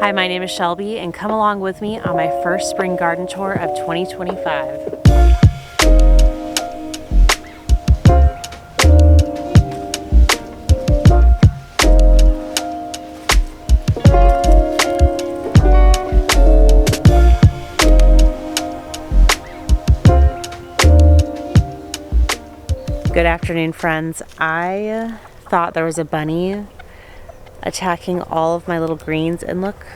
Hi, my name is Shelby, and come along with me on my first spring garden tour of 2025. Good afternoon, friends. I thought there was a bunny attacking all of my little greens, and look,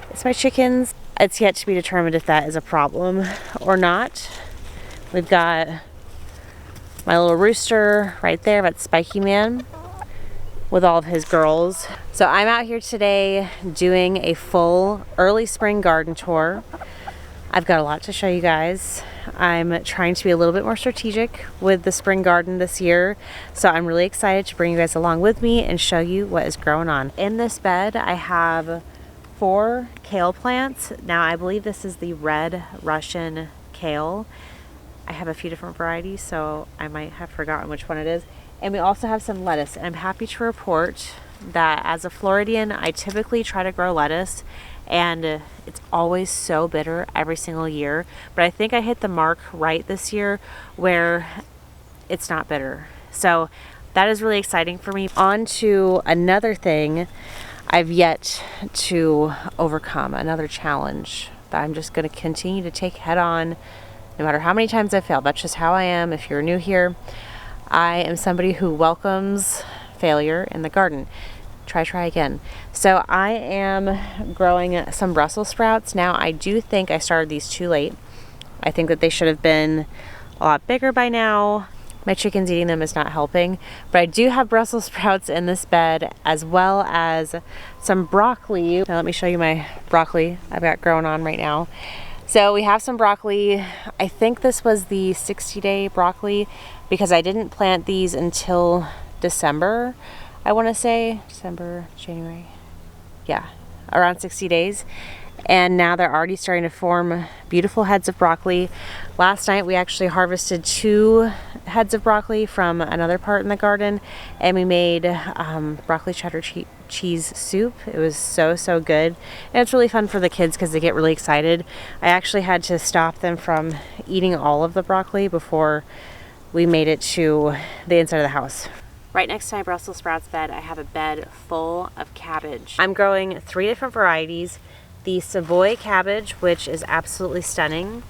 it's my chickens. It's yet to be determined if that is a problem or not. We've got my little rooster right there, that's Spiky Man, with all of his girls. So I'm out here today doing a full early spring garden tour. I've got a lot to show you guys. I'm trying to be a little bit more strategic with the spring garden this year, so I'm really excited to bring you guys along with me and show you what is growing on. In this bed, I have 4 kale plants. Now, I believe this is the red Russian kale. I have a few different varieties, so I might have forgotten which one it is. And we also have some lettuce, and I'm happy to report that as a Floridian, I typically try to grow lettuce, and it's always so bitter every single year. But I think I hit the mark right this year where it's not bitter. So that is really exciting for me. On to another thing I've yet to overcome, another challenge that I'm just going to continue to take head on no matter how many times I fail. That's just how I am. If you're new here, I am somebody who welcomes failure in the garden. Try again. So I am growing some Brussels sprouts. Now, I do think I started these too late. I think that they should have been a lot bigger by now. My chickens eating them is not helping, but I do have Brussels sprouts in this bed, as well as some broccoli. Now let me show you my broccoli I've got growing on right now. So we have some broccoli. I think this was the 60-day broccoli because I didn't plant these until December. I want to say December, January, yeah, around 60 days. And now they're already starting to form beautiful heads of broccoli. Last night we actually harvested 2 heads of broccoli from another part in the garden, and we made broccoli cheddar cheese soup. It was so good, and it's really fun for the kids because they get really excited. I actually had to stop them from eating all of the broccoli before we made it to the inside of the house. Right next to my Brussels sprouts bed, I have a bed full of cabbage. I'm growing 3 different varieties. The Savoy cabbage, which is absolutely stunning.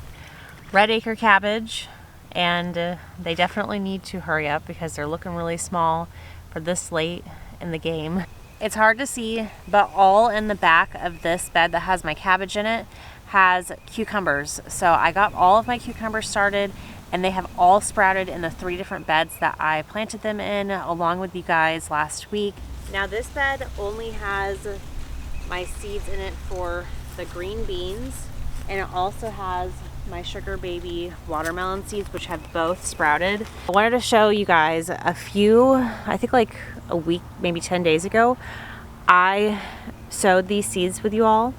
Red acre cabbage, and they definitely need to hurry up because they're looking really small for this late in the game. It's hard to see, but all in the back of this bed that has my cabbage in it has cucumbers. So I got all of my cucumbers started, and they have all sprouted in the 3 different beds that I planted them in along with you guys last week. Now this bed only has my seeds in it for the green beans, and it also has my sugar baby watermelon seeds, which have both sprouted. I wanted to show you guys a few, I think like a week, maybe 10 days ago, I sowed these seeds with you all.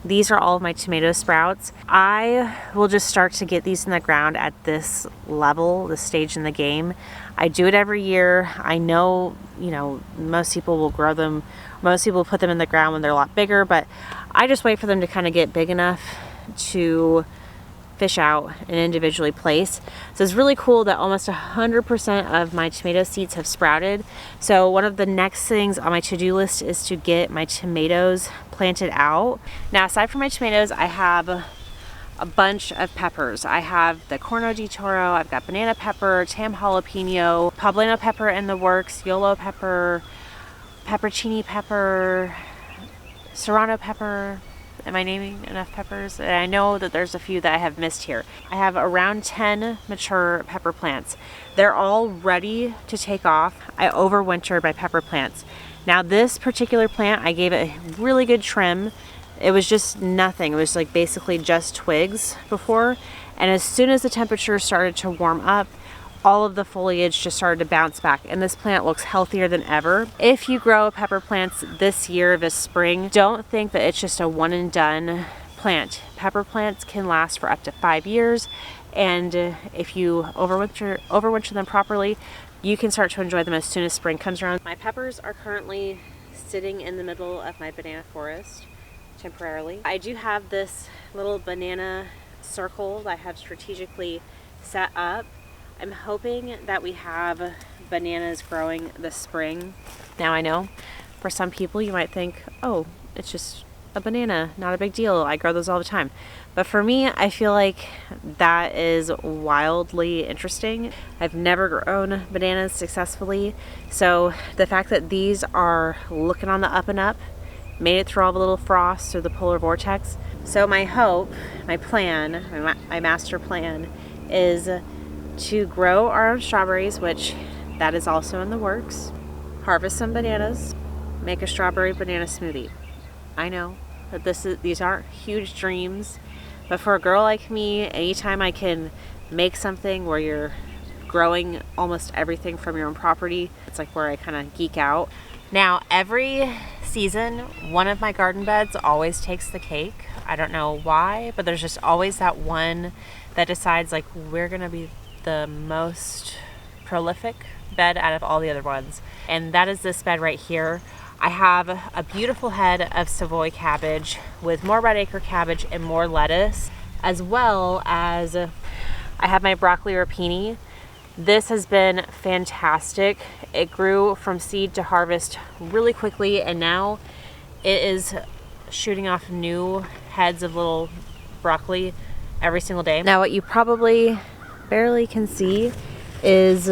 These are all of my tomato sprouts. I will just start to get these in the ground at this level, this stage in the game. I do it every year. I know, most people will grow them. Most people put them in the ground when they're a lot bigger, but I just wait for them to kind of get big enough to fish out and individually place. So it's really cool that almost 100% of my tomato seeds have sprouted. So one of the next things on my to-do list is to get my tomatoes planted out. Now, aside from my tomatoes, I have a bunch of peppers. I have the Corno di Toro, I've got banana pepper, tam jalapeno, poblano pepper in the works, yolo pepper, peppercini pepper, serrano pepper. Am I naming enough peppers? And I know that there's a few that I have missed here. I have around 10 mature pepper plants. They're all ready to take off. I overwintered my pepper plants. Now this particular plant, I gave it a really good trim. It was just nothing. It was like basically just twigs before. And as soon as the temperature started to warm up, all of the foliage just started to bounce back, and this plant looks healthier than ever. If you grow pepper plants this year, this spring, don't think that it's just a one and done plant. Pepper plants can last for up to 5 years, and if you overwinter them properly, you can start to enjoy them as soon as spring comes around. My peppers are currently sitting in the middle of my banana forest. temporarily. I do have this little banana circle that I have strategically set up. I'm hoping that we have bananas growing this spring. Now I know for some people you might think, oh, it's just a banana, not a big deal. I grow those all the time. But for me, I feel like that is wildly interesting. I've never grown bananas successfully. So the fact that these are looking on the up and up, made it through all the little frost or the polar vortex. So my hope, my plan, my master plan is to grow our own strawberries, which that is also in the works. Harvest some bananas, make a strawberry banana smoothie. I know that these aren't huge dreams, but for a girl like me, anytime I can make something where you're growing almost everything from your own property, it's like where I kind of geek out. Now, every season, one of my garden beds always takes the cake. I don't know why, but there's just always that one that decides like we're gonna be the most prolific bed out of all the other ones. And that is this bed right here. I have a beautiful head of Savoy cabbage with more red acre cabbage and more lettuce, as well as I have my broccoli rapini. This has been fantastic. It grew from seed to harvest really quickly, and now it is shooting off new heads of little broccoli every single day. Now what you probably barely can see is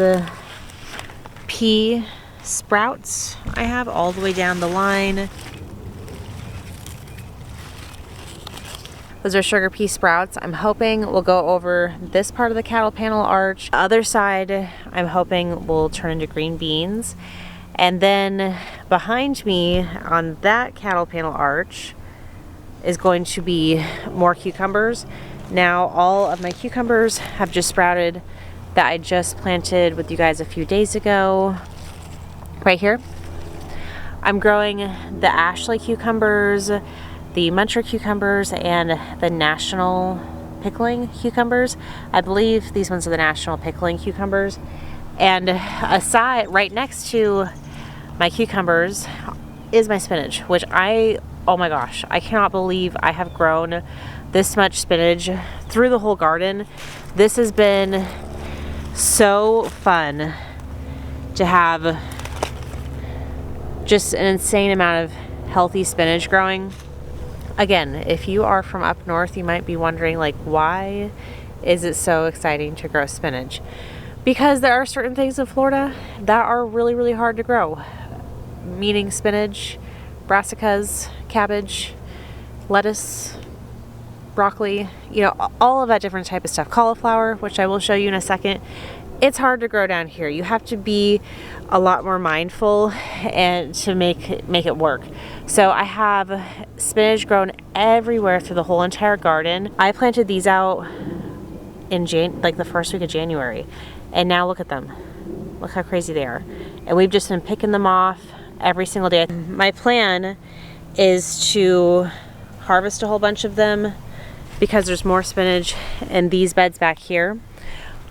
pea sprouts I have all the way down the line. Those are sugar pea sprouts. I'm hoping we'll go over this part of the cattle panel arch. The other side, I'm hoping will turn into green beans. And then behind me on that cattle panel arch is going to be more cucumbers. Now all of my cucumbers have just sprouted that I just planted with you guys a few days ago. Right here. I'm growing the Ashley cucumbers, the Muncher cucumbers, and the National Pickling cucumbers. I believe these ones are the National Pickling cucumbers. And aside, right next to my cucumbers is my spinach, which oh my gosh, I cannot believe I have grown this much spinach through the whole garden. This has been so fun to have just an insane amount of healthy spinach growing. Again, if you are from up north, you might be wondering like, why is it so exciting to grow spinach? Because there are certain things in Florida that are really, really hard to grow. Meaning spinach, brassicas, cabbage, lettuce, broccoli, you know, all of that different type of stuff. Cauliflower, which I will show you in a second. It's hard to grow down here. You have to be a lot more mindful and to make it work. So I have spinach grown everywhere through the whole entire garden. I planted these out in like the first week of January, and now look at them. Look how crazy they are. And we've just been picking them off every single day. My plan is to harvest a whole bunch of them because there's more spinach in these beds back here.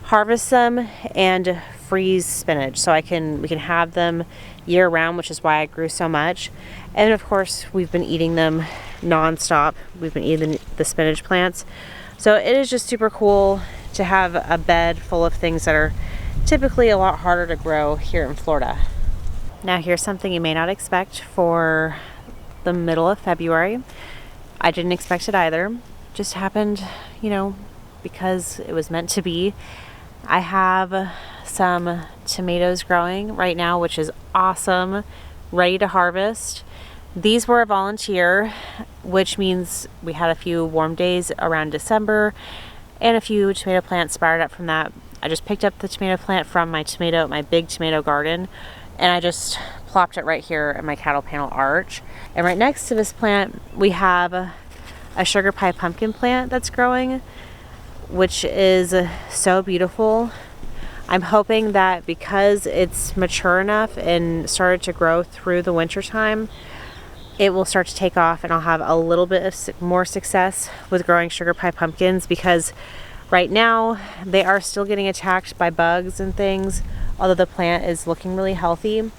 Harvest them and freeze spinach so we can have them year round, which is why I grew so much. And of course we've been eating them non-stop. We've been eating the spinach plants. So it is just super cool to have a bed full of things that are typically a lot harder to grow here in Florida. Now here's something you may not expect for the middle of February. I didn't expect it either. Just happened, you know, because it was meant to be. I have some tomatoes growing right now, which is awesome, ready to harvest. These were a volunteer, which means we had a few warm days around December and a few tomato plants sprouted up from that. I just picked up the tomato plant from my big tomato garden, and I just plopped it right here in my cattle panel arch. And right next to this plant, we have a sugar pie pumpkin plant that's growing, which is so beautiful. I'm hoping that because it's mature enough and started to grow through the winter time, it will start to take off and I'll have a little bit of more success with growing sugar pie pumpkins, because right now they are still getting attacked by bugs and things, although the plant is looking really healthy.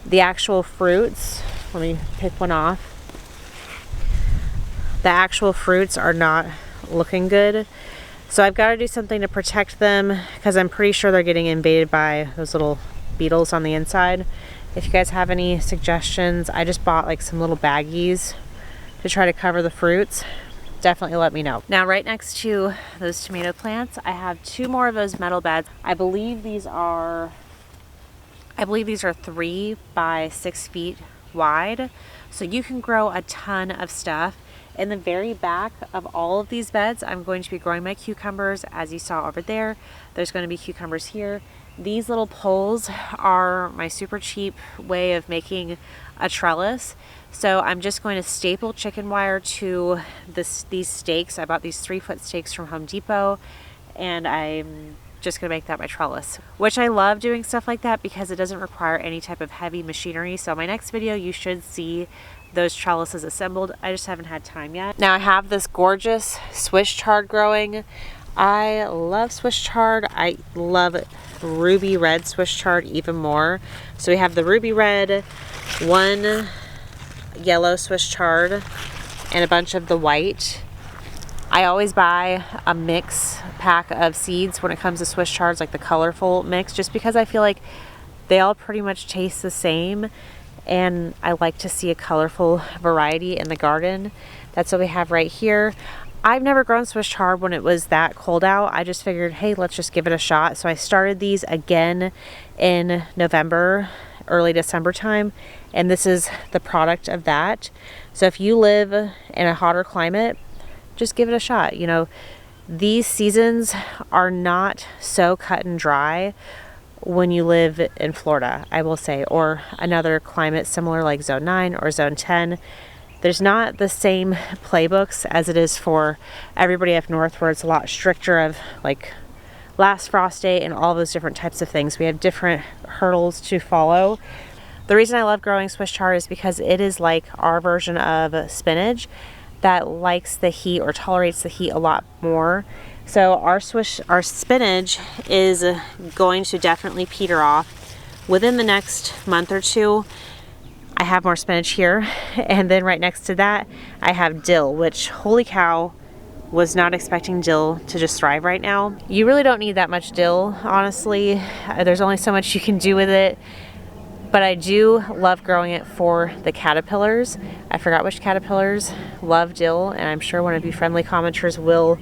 The actual fruits, let me pick one off. the actual fruits are not looking good. So I've got to do something to protect them because I'm pretty sure they're getting invaded by those little beetles on the inside. If you guys have any suggestions, I just bought like some little baggies to try to cover the fruits. Definitely let me know. Now right next to those tomato plants, I have 2 more of those metal beds. I believe these are 3 by 6 feet wide. So you can grow a ton of stuff. In the very back of all of these beds, I'm going to be growing my cucumbers. As you saw over there, there's going to be cucumbers here. These little poles are my super cheap way of making a trellis. So I'm just going to staple chicken wire to these stakes. I bought these 3-foot stakes from Home Depot, and I'm just gonna make that my trellis, which I love doing stuff like that because it doesn't require any type of heavy machinery. So my next video, you should see those trellises assembled. I just haven't had time yet. Now I have this gorgeous Swiss chard growing. I love Swiss chard. I love ruby red Swiss chard even more. So we have the ruby red, 1 yellow Swiss chard, and a bunch of the white. I always buy a mix pack of seeds when it comes to Swiss chards, like the colorful mix, just because I feel like they all pretty much taste the same, and I like to see a colorful variety in the garden. That's what we have right here. I've never grown Swiss chard when it was that cold out. I just figured, hey, let's just give it a shot. So I started these again in November, early December time, and this is the product of that. So if you live in a hotter climate, just give it a shot. You know, these seasons are not so cut and dry when you live in Florida, I will say, or another climate similar like zone 9 or zone 10. There's not the same playbooks as it is for everybody up north, where it's a lot stricter of like last frost date and all those different types of things. We have different hurdles to follow. The reason I love growing Swiss chard is because it is like our version of spinach that likes the heat or tolerates the heat a lot more. So our spinach is going to definitely peter off within the next month or 2. I have more spinach here, and then right next to that I have dill, which, holy cow, was not expecting dill to just thrive right now. You really don't need that much dill, honestly. There's only so much you can do with it. But I do love growing it for the caterpillars. I forgot which caterpillars love dill, and I'm sure one of you friendly commenters will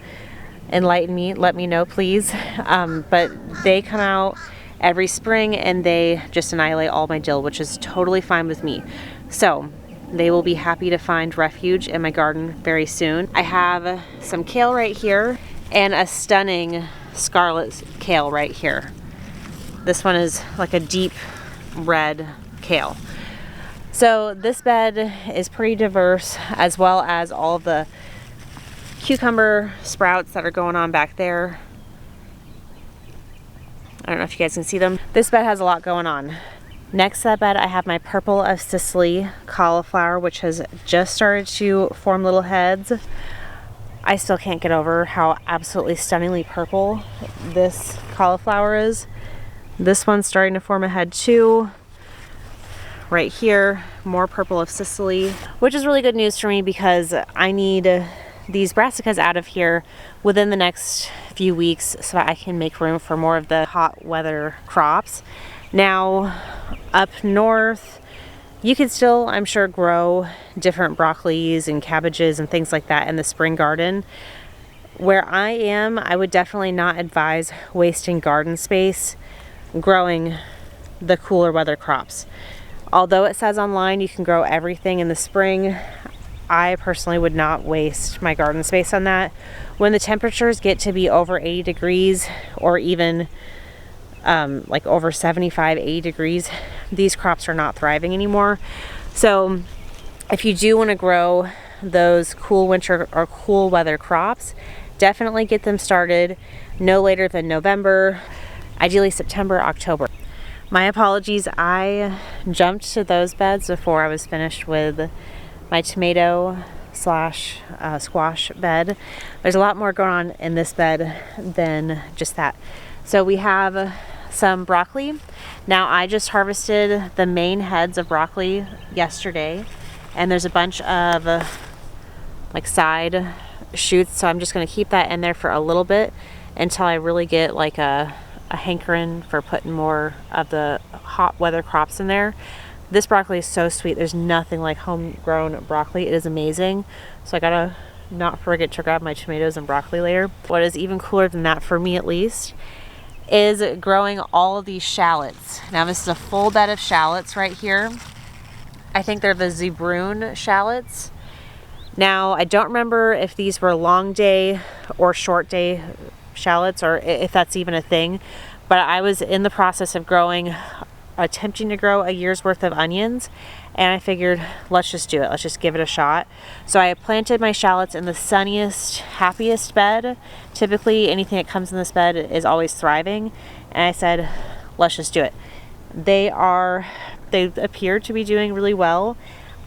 enlighten me. Let me know, please. But they come out every spring and they just annihilate all my dill, which is totally fine with me. So they will be happy to find refuge in my garden very soon. I have some kale right here and a stunning scarlet kale right here. This one is like a deep red kale. So this bed is pretty diverse, as well as all the cucumber sprouts that are going on back there. I don't know if you guys can see them. This bed has a lot going on. Next to that bed, I have my purple of Sicily cauliflower, which has just started to form little heads. I still can't get over how absolutely stunningly purple this cauliflower is. This one's starting to form a head too. Right here, more purple of Sicily, which is really good news for me because I need these brassicas out of here within the next few weeks so I can make room for more of the hot weather crops. Now, up north, you can still, I'm sure, grow different broccolis and cabbages and things like that in the spring garden. Where I am, I would definitely not advise wasting garden space growing the cooler weather crops. Although it says online you can grow everything in the spring, I personally would not waste my garden space on that. When the temperatures get to be over 80 degrees or even like over 75, 80 degrees, these crops are not thriving anymore. So if you do want to grow those cool winter or cool weather crops, definitely get them started no later than November, ideally September, October. My apologies, I jumped to those beds before I was finished with my tomato slash squash bed. There's a lot more going on in this bed than just that. So we have some broccoli. Now I just harvested the main heads of broccoli yesterday, and there's a bunch of like side shoots, so I'm just going to keep that in there for a little bit until I really get like a hankering for putting more of the hot weather crops in there. This broccoli is so sweet. There's nothing like homegrown broccoli. It is amazing. So I gotta not forget to grab my tomatoes and broccoli later. What is even cooler than that, for me at least, is growing all of these shallots. Now this is a full bed of shallots right here. I think they're the sprung shallots. Now I don't remember if these were long day or short day shallots, or if that's even a thing, but I was in the process of attempting to grow a year's worth of onions, and I figured, let's just do it. Let's just give it a shot. So I planted my shallots in the sunniest, happiest bed. Typically anything that comes in this bed is always thriving, and I said, let's just do it. They appear to be doing really well.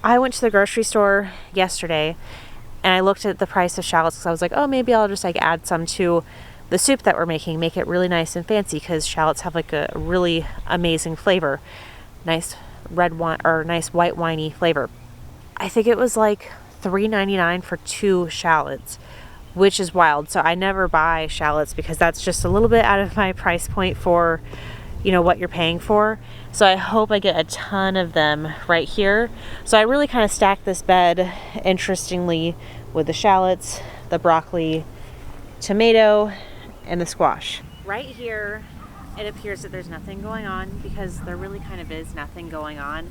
I went to the grocery store yesterday and I looked at the price of shallots because I was like, oh, maybe I'll just like add some to the soup that we're making, make it really nice and fancy, because shallots have like a really amazing flavor. Nice red wine, or nice white winey flavor. I think it was like $3.99 for 2 shallots, which is wild. So I never buy shallots because that's just a little bit out of my price point for, you know, what you're paying for. So I hope I get a ton of them right here. So I really kind of stacked this bed interestingly with the shallots, the broccoli, tomato, and the squash. Right here, it appears that there's nothing going on, because there really kind of is nothing going on.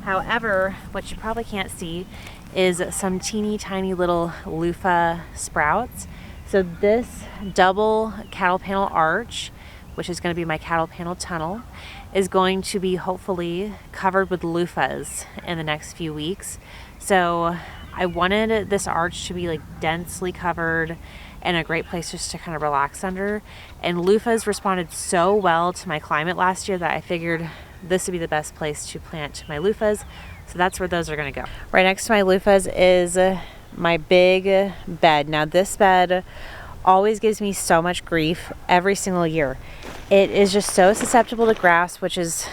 However, what you probably can't see is some teeny tiny little loofah sprouts. So this double cattle panel arch, which is going to be my cattle panel tunnel, is going to be hopefully covered with loofahs in the next few weeks. So I wanted this arch to be like densely covered and a great place just to kind of relax under. And loofahs responded so well to my climate last year that I figured this would be the best place to plant my loofahs. So that's where those are going to go. Right next to my loofahs is my big bed. Now this bed always gives me so much grief every single year. It is just so susceptible to grass, which is,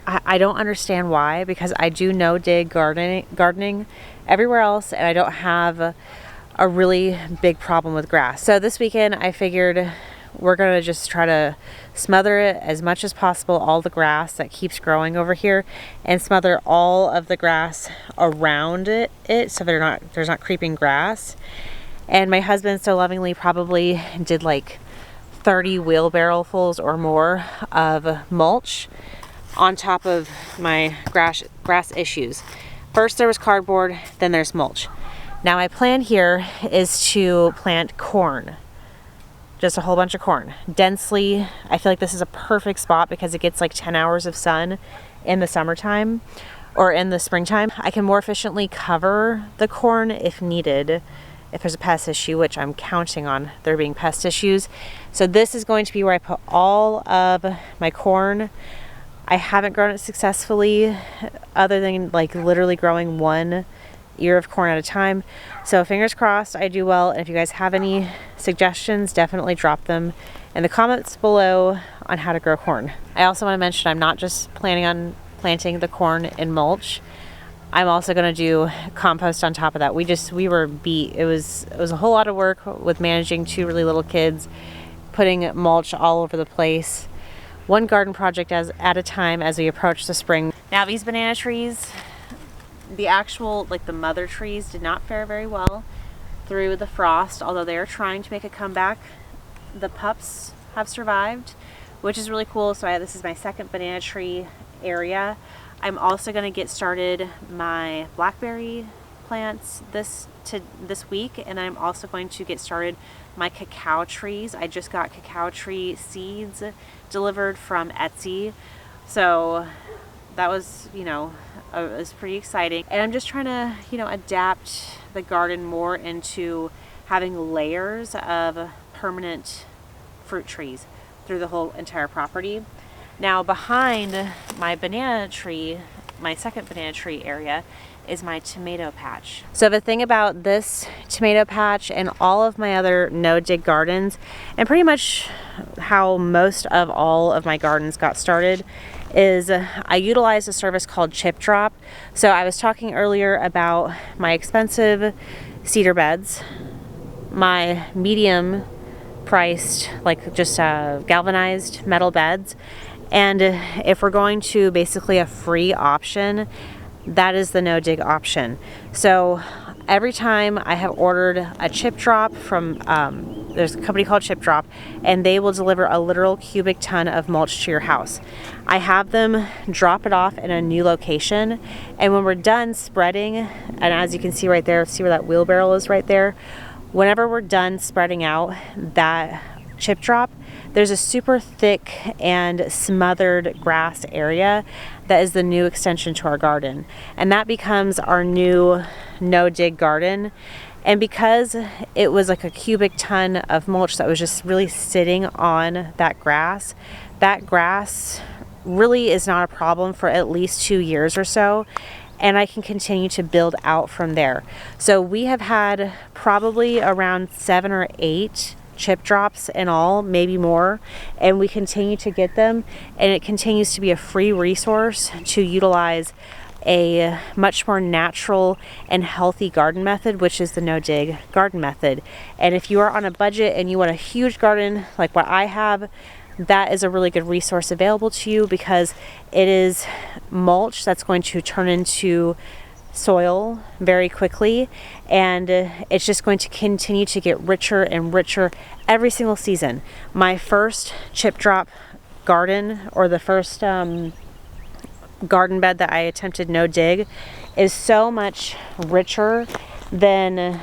I don't understand why, because I do no-dig gardening everywhere else, and I don't have a really big problem with grass. So this weekend I figured we're gonna just try to smother it as much as possible, all the grass that keeps growing over here, and smother all of the grass around it so there's not creeping grass. And my husband so lovingly probably did like 30 wheelbarrowfuls or more of mulch on top of my grass issues. First there was cardboard, then there's mulch. Now my plan here is to plant corn, just a whole bunch of corn, densely. I feel like this is a perfect spot because it gets like 10 hours of sun in the summertime or in the springtime. I can more efficiently cover the corn if needed, if there's a pest issue, which I'm counting on there being pest issues. So this is going to be where I put all of my corn. I haven't grown it successfully other than like literally growing one ear of corn at a time. So fingers crossed I do well. And if you guys have any suggestions, definitely drop them in the comments below on how to grow corn. I also want to mention I'm not just planning on planting the corn in mulch. I'm also going to do compost on top of that. We were beat. It was a whole lot of work with managing 2 really little kids, putting mulch all over the place. One garden project at a time as we approach the spring. Now these banana trees, the actual, like the mother trees, did not fare very well through the frost, although they are trying to make a comeback. The pups have survived, which is really cool. So this is my second banana tree area. I'm also going to get started my blackberry plants this week, and I'm also going to get started my cacao trees. I just got cacao tree seeds delivered from Etsy, so that was, it was pretty exciting. And I'm just trying to, adapt the garden more into having layers of permanent fruit trees through the whole entire property. Now behind my banana tree, my second banana tree area, is my tomato patch. So the thing about this tomato patch and all of my other no-dig gardens, and pretty much how most of all of my gardens got started, is I utilize a service called Chip Drop. So I was talking earlier about my expensive cedar beds, my medium priced, like just galvanized metal beds. And if we're going to basically a free option, that is the no dig option. So every time I have ordered a chip drop from, there's a company called Chip Drop, and they will deliver a literal cubic ton of mulch to your house. I have them drop it off in a new location, and when we're done spreading, and as you can see right there, see where that wheelbarrow is right there, whenever we're done spreading out that chip drop, there's a super thick and smothered grass area that is the new extension to our garden, and that becomes our new no dig garden. And because it was like a cubic ton of mulch that was just really sitting on that grass really is not a problem for at least 2 years or so, and I can continue to build out from there. So we have had probably around 7 or 8 chip drops in all, maybe more, and we continue to get them, and it continues to be a free resource to utilize a much more natural and healthy garden method, which is the no dig garden method. And if you are on a budget and you want a huge garden like what I have, that is a really good resource available to you, because it is mulch that's going to turn into soil very quickly, and it's just going to continue to get richer and richer every single season. My first chip drop garden, or the first garden bed that I attempted no dig, is so much richer than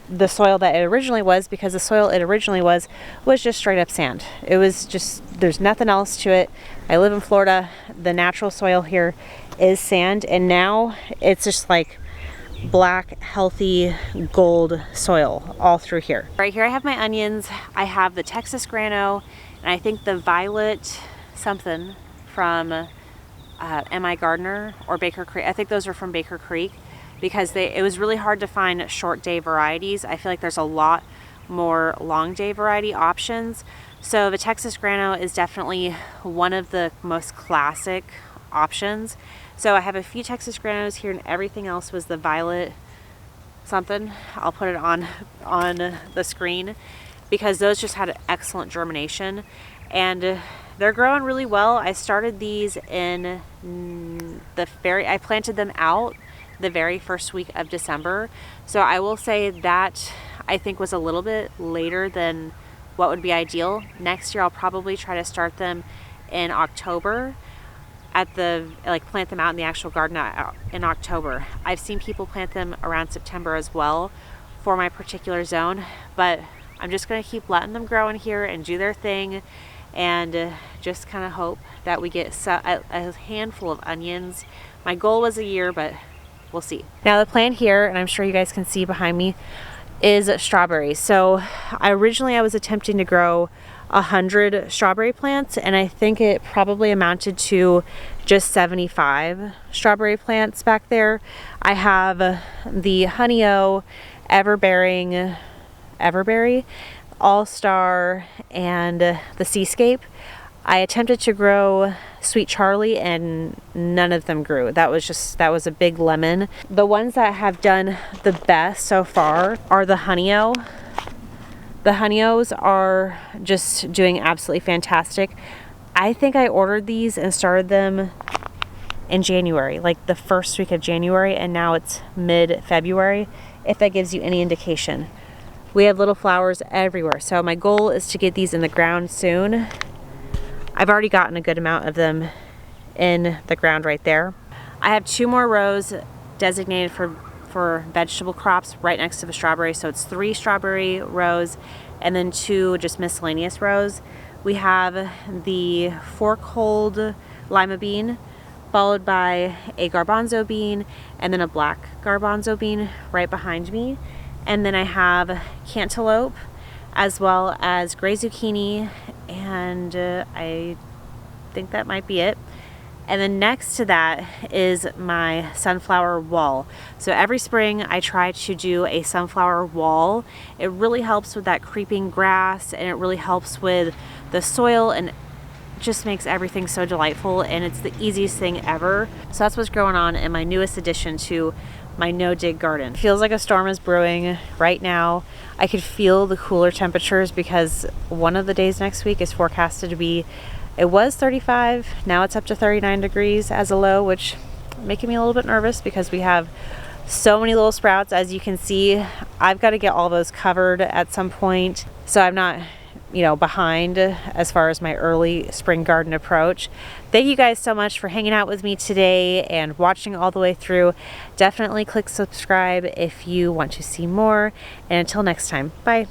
the soil that it originally was, because the soil it originally was just straight up sand. It was just, there's nothing else to it. I live in Florida. The natural soil here is sand, and now it's just like black, healthy gold soil all through here. Right here I have my onions. I have the Texas grano, and I think the violet something from M.I. Gardner or Baker Creek. I think those are from Baker Creek, because it was really hard to find short day varieties. I feel like there's a lot more long day variety options. So the Texas grano is definitely one of the most classic options. So I have a few Texas granos here, and everything else was the violet something. I'll put it on the screen, because those just had excellent germination, and they're growing really well. I started these in I planted them out the very first week of December. So I will say that I think was a little bit later than what would be ideal. Next year I'll probably try to start them in October, plant them out in the actual garden in October. I've seen people plant them around September as well for my particular zone, but I'm just going to keep letting them grow in here and do their thing, and just kind of hope that we get a handful of onions. My goal was a year, but we'll see. Now the plant here, and I'm sure you guys can see behind me, is strawberries. So originally I was attempting to grow 100 strawberry plants, and I think it probably amounted to just 75 strawberry plants back there. I have the Honey-O, Everberry, All-Star, and the Seascape. I attempted to grow Sweet Charlie, and none of them grew. That was a big lemon. The ones that have done the best so far are the Honey-O. The Honey-Os are just doing absolutely fantastic. I think I ordered these and started them in January, like the first week of January, and now it's mid-February, if that gives you any indication. We have little flowers everywhere, so my goal is to get these in the ground soon. I've already gotten a good amount of them in the ground right there. I have 2 more rows designated for vegetable crops right next to the strawberry, so it's 3 strawberry rows and then 2 just miscellaneous rows. We have the fork-holed lima bean, followed by a garbanzo bean, and then a black garbanzo bean right behind me. And then I have cantaloupe, as well as gray zucchini, and I think that might be it. And then next to that is my sunflower wall. So every spring I try to do a sunflower wall. It really helps with that creeping grass, and it really helps with the soil, and just makes everything so delightful, and it's the easiest thing ever. So that's what's going on in my newest addition to my no-dig garden. It feels like a storm is brewing right now. I could feel the cooler temperatures because one of the days next week is forecasted to be, it was 35, now it's up to 39 degrees as a low, which making me a little bit nervous because we have so many little sprouts. As you can see, I've got to get all those covered at some point, so I'm not, you know, behind as far as my early spring garden approach. Thank you guys so much for hanging out with me today and watching all the way through. Definitely click subscribe if you want to see more, and until next time, bye.